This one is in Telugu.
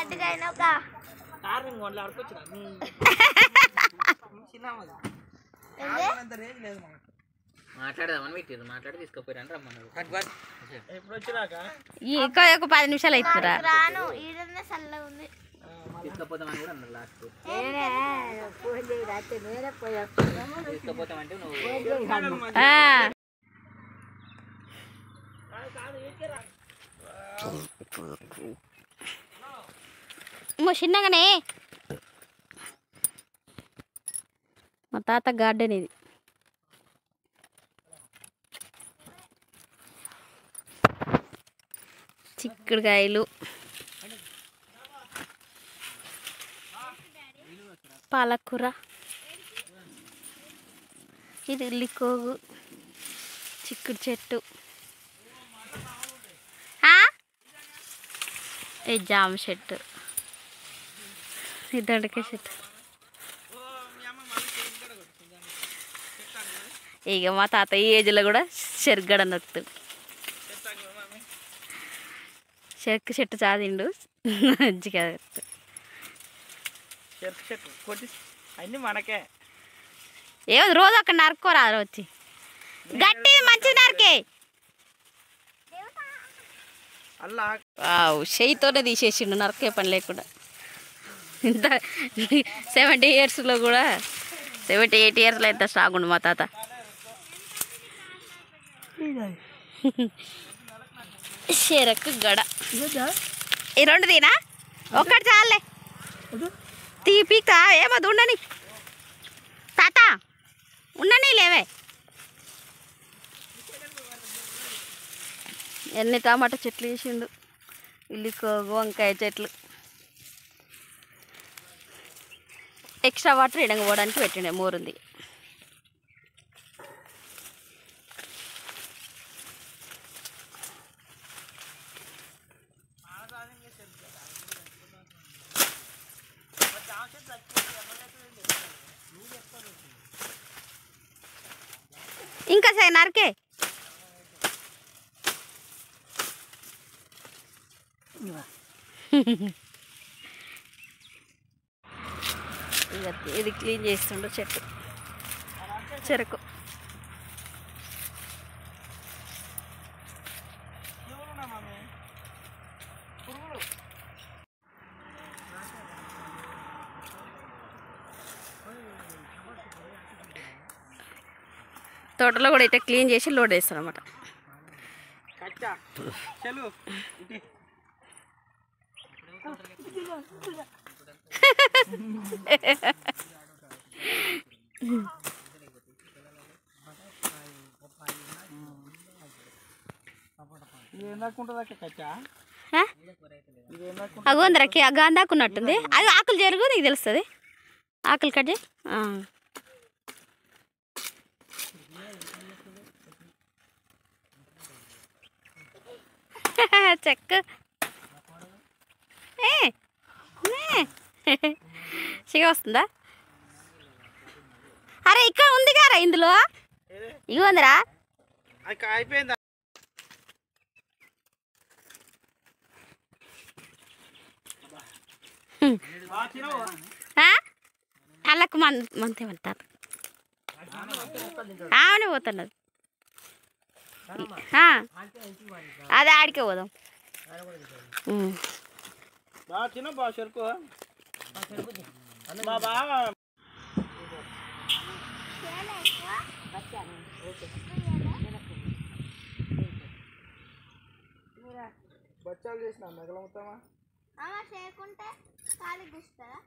గట్టిగా అయినావుగా మాట్లాడదామని పెట్టారు మాట్లాడి తీసుకుపోయారని రమ్మన్నారు ఇంకా ఒక 10 నిమిషాలు అవుతుందిరా రాను ఈడనే చల్లగా ఉంది తీసుకుపోతామని కూడా అన్నారు లాస్ట్ తీసుకుపోతామంటే నువ్వు చిన్నగానే మా తాత గార్డెన్ ఇది చిక్కుడుకాయలు పాలకూర ఇది ఉల్లికోగు చిక్కుడు చెట్టు ఈ జామ చెట్టు ఈ దొండకాయ చెట్టు ఇక మా తాత ఈ ఏజ్లో కూడా చెరుగడ నొక్కుతుంది చెరుకు చెట్టు చాదిండు మంచిగా అన్ని మనకే ఏమో రోజు అక్కడ నరుక్కోరా వచ్చి గట్టి మంచిది నరికే చెయ్యితోనే తీసేసిండు నరకే పని లేకుండా ఇంత 70 ఇయర్స్లో కూడా 78 ఇయర్స్లో ఎంత స్ట్రాంగ్ ఉండు మా తాత చెరకు గడ ఈ 2 తీనా ఒక్కటి చాలే పీక్తా ఏమది ఉండని తాత ఉండని లేవే ఎన్ని టమాటా చెట్లు వేసిండు ఉల్లికోగు వంకాయ చెట్లు ఎక్స్ట్రా వాటర్ ఇడంగా పోవడానికి పెట్టిండే మోరుంది ఇంకా సరే నరకే ఇది క్లీన్ చేస్తుండు చెట్టు చెరకు తోటలో కూడా ఇట్లా క్లీన్ చేసి లోడ్ వేస్తాను అనమాట అగోందరకి గాంధాకున్నట్టుంది అది ఆకులు జరుగు నీకు తెలుస్తుంది ఆకులు కట్ చేయి చెక్క చిగ వస్తుందా అరే ఇక్కడ ఉంది కారా ఇందులో ఇగ ఉందిరా అయిపోయిందా అల్లకు మంతేమంటారు ఆమెనే పోతున్నది అదే ఆడికే పోదాం చిన్న బా చెరుకు మా బాగా బచ్చాలు చేసిన మిగలవుతామా చేయకుంటే ఖాళీ గుస్తారా